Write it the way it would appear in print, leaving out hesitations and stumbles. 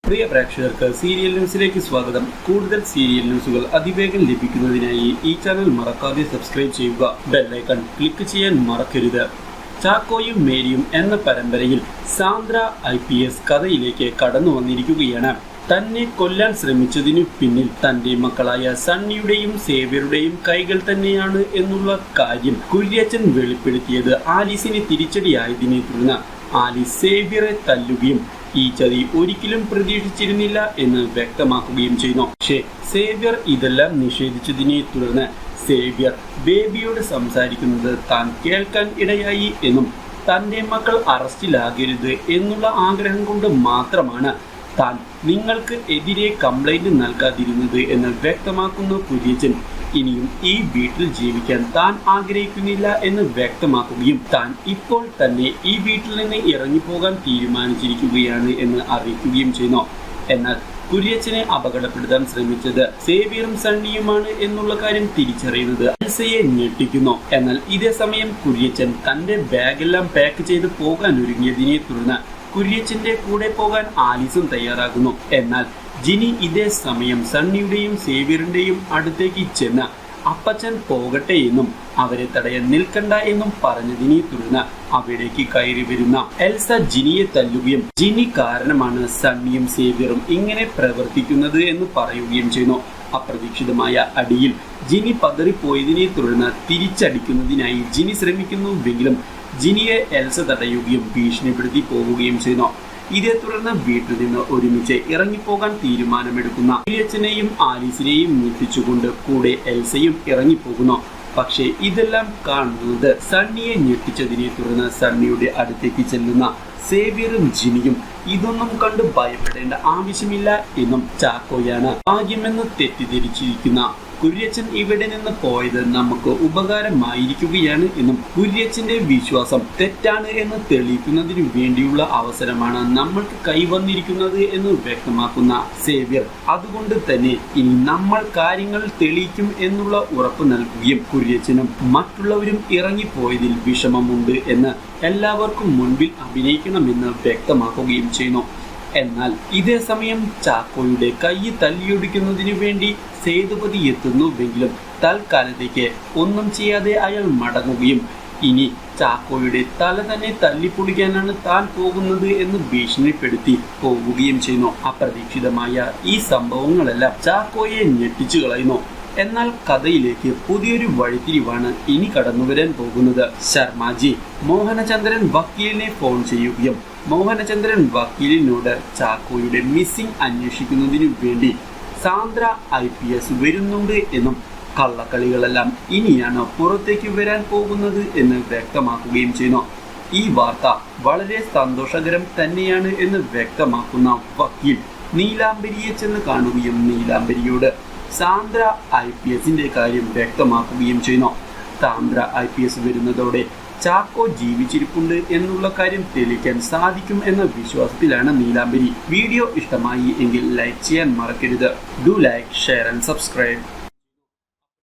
പ്രിയ പ്രേക്ഷകർക്ക് സീരിയൽ ന്യൂസിലേക്ക് സ്വാഗതം. കൂടുതൽ സീരിയൽ ന്യൂസുകൾ അതിവേഗം ലഭിക്കുന്നതിനായി ഈ ചാനൽ മറക്കാതെ സബ്സ്ക്രൈബ് ചെയ്യുക. ബെല്ലൈക്കൺ ക്ലിക്ക് ചെയ്യാൻ മറക്കരുത്. ചാക്കോയും മേരിയും എന്ന പരമ്പരയിൽ സാന്ദ്ര IPS കഥയിലേക്ക് കടന്നു വന്നിരിക്കുകയാണ്. തന്നെ കൊല്ലാൻ ശ്രമിച്ചതിനു പിന്നിൽ തന്റെ മക്കളായ സണ്ണിയുടെയും സേവ്യറുടെയും കൈകൾ തന്നെയാണ് എന്നുള്ള കാര്യം കുര്യച്ചൻ വെളിപ്പെടുത്തിയത് ആലീസിന് തിരിച്ചടിയായതിനെ തുടർന്ന് ആലീസ് സേവ്യറെ തല്ലുകയും ഈ ചതി ഒരിക്കലും പ്രതീക്ഷിച്ചിരുന്നില്ല എന്ന് വ്യക്തമാക്കുകയും ചെയ്യുന്നു. പക്ഷേ സേവ്യർ ഇതെല്ലാം നിഷേധിച്ചതിനെ തുടർന്ന് സേവ്യർ ബേബിയോട് സംസാരിക്കുന്നത് താൻ കേൾക്കാൻ ഇടയായി എന്നും തന്റെ മക്കൾ അറസ്റ്റിലാകരുത് എന്നുള്ള ആഗ്രഹം കൊണ്ട് മാത്രമാണ് താൻ നിങ്ങൾക്ക് എതിരെ കംപ്ലൈന്റ് നൽകാതിരുന്നത് എന്ന് വ്യക്തമാക്കുന്ന കുര്യച്ചൻ ഇനിയും ഈ വീട്ടിൽ ജീവിക്കാൻ താൻ ആഗ്രഹിക്കുന്നില്ല എന്ന് വ്യക്തമാക്കുകയും താൻ ഇപ്പോൾ തന്നെ ഈ വീട്ടിൽ നിന്ന് ഇറങ്ങിപ്പോകാൻ തീരുമാനിച്ചിരിക്കുകയാണ് എന്ന് അറിയിക്കുകയും ചെയ്യുന്നു. എന്നാൽ കുര്യച്ചനെ അപകടപ്പെടുത്താൻ ശ്രമിച്ചത് സേവ്യറും സണ്ണിയുമാണ് എന്നുള്ള കാര്യം തിരിച്ചറിയുന്നത് എൽസയെ ഞെട്ടിക്കുന്നു. എന്നാൽ ഇതേ സമയം കുര്യച്ചൻ തന്റെ ബാഗെല്ലാം പാക്ക് ചെയ്ത് പോകാൻ ഒരുങ്ങിയതിനെ തുടർന്ന് കുര്യച്ചന്റെ കൂടെ പോകാൻ ആലീസും തയ്യാറാകുന്നു. എന്നാൽ ജിനി ഇതേ സമയം സണ്ണിയുടെയും സേവ്യറിന്റെയും അടുത്തേക്ക് ചെന്ന് അപ്പച്ചൻ പോകട്ടെ എന്നും അവരെ തടയാൻ നിൽക്കണ്ട എന്നും പറഞ്ഞതിനെ തുടർന്ന് അവിടേക്ക് കയറി വരുന്ന എൽസ ജിനിയെ തല്ലുകയും ജിനി കാരണമാണ് സണ്ണിയും സേവ്യറും ഇങ്ങനെ പ്രവർത്തിക്കുന്നത് എന്ന് പറയുകയും ചെയ്യുന്നു. അപ്രതീക്ഷിതമായ അടിയിൽ ജിനി പതറിപ്പോയതിനെ തുടർന്ന് തിരിച്ചടിക്കുന്നതിനായി ജിനി ശ്രമിക്കുന്നുവെങ്കിലും ജിനിയെ എൽസ തടയുകയും ഭീഷണിപ്പെടുത്തി പോവുകയും ചെയ്യുന്നു. ഇതേ തുടർന്ന് വീട്ടിൽ നിന്ന് ഒരുമിച്ച് ഇറങ്ങിപ്പോകാൻ തീരുമാനമെടുക്കുന്ന കുര്യച്ചനെയും ആലീസിനെയും ഞെട്ടിച്ചുകൊണ്ട് കൂടെ എൽസയും ഇറങ്ങിപ്പോകുന്നു. പക്ഷേ ഇതെല്ലാം കാണുന്നത് സണ്ണിയെ ഞെട്ടിച്ചതിനെ തുടർന്ന് സണ്ണിയുടെ അടുത്തേക്ക് ചെല്ലുന്ന സേവ്യറും ജിനിയും ഇതൊന്നും കണ്ട് ഭയപ്പെടേണ്ട ആവശ്യമില്ല എന്നും ചാക്കോയാണ് ഭാഗ്യമെന്ന് തെറ്റിദ്ധരിച്ചിരിക്കുന്ന കുര്യച്ചൻ ഇവിടെ നിന്ന് പോയത് നമുക്ക് ഉപകാരമായിരിക്കുകയാണ് എന്നും കുര്യച്ചന്റെ വിശ്വാസം തെറ്റാണ് എന്ന് തെളിയിക്കുന്നതിനു വേണ്ടിയുള്ള അവസരമാണ് നമ്മൾക്ക് കൈവന്നിരിക്കുന്നത് എന്ന് വ്യക്തമാക്കുന്ന സേവ്യർ അതുകൊണ്ട് തന്നെ ഇനി നമ്മൾ കാര്യങ്ങൾ തെളിയിക്കും എന്നുള്ള ഉറപ്പ് നൽകുകയും കുര്യച്ചനും മറ്റുള്ളവരും ഇറങ്ങിപ്പോയതിൽ വിഷമമുണ്ട് എന്ന് എല്ലാവർക്കും മുൻപിൽ അഭിനയിക്കണമെന്ന് വ്യക്തമാക്കുകയും ചെയ്യുന്നു. എന്നാൽ ഇതേ സമയം ചാക്കോയുടെ കൈ തല്ലിയൊടിക്കുന്നതിനു വേണ്ടി സേതുപതി എത്തുന്നുവെങ്കിലും തൽക്കാലത്തേക്ക് ഒന്നും ചെയ്യാതെ അയാൾ മടങ്ങുകയും ഇനി ചാക്കോയുടെ തല തന്നെ തല്ലിപ്പൊളിക്കാനാണ് താൻ പോകുന്നത് എന്ന് ഭീഷണിപ്പെടുത്തി പോവുകയും ചെയ്യുന്നു. അപ്രതീക്ഷിതമായ ഈ സംഭവങ്ങളെല്ലാം ചാക്കോയെ ഞെട്ടിച്ചു കളയുന്നു. എന്നാൽ കഥയിലേക്ക് പുതിയൊരു വഴിത്തിരിവാണ് ഇനി കടന്നുവരാൻ പോകുന്നത്. ശർമാജി മോഹനചന്ദ്രൻ വക്കീലിനെ ഫോൺ ചെയ്യുകയും മോഹനചന്ദ്രൻ വക്കീലിനോട് ചാക്കോയുടെ മിസ്സിംഗ് അന്വേഷിക്കുന്നതിനു വേണ്ടി സാന്ദ്ര IPS വരുന്നുണ്ട് എന്നും കള്ളക്കളികളെല്ലാം ഇനിയാണ് പുറത്തേക്ക് വരാൻ പോകുന്നത് എന്ന് വ്യക്തമാക്കുകയും ചെയ്യുന്നു. ഈ വാർത്ത വളരെ സന്തോഷകരം തന്നെയാണ് എന്ന് വ്യക്തമാക്കുന്ന വക്കീൽ നീലാംബരിയെ ചെന്ന് കാണുകയും നീലാംബരിയോട് സാന്ദ്ര IPSന്റെ കാര്യം വ്യക്തമാക്കുകയും ചെയ്യുന്നു. സാന്ദ്ര IPS വരുന്നതോടെ ചാക്കോ ജീവിച്ചിരിപ്പുണ്ട് എന്നുള്ള കാര്യം തെളിയിക്കാൻ സാധിക്കും എന്ന വിശ്വാസത്തിലാണ് നീലാംബരി. വീഡിയോ ഇഷ്ടമായി എങ്കിൽ ലൈക്ക് ചെയ്യാൻ മറക്കരുത്. Do like, share and subscribe.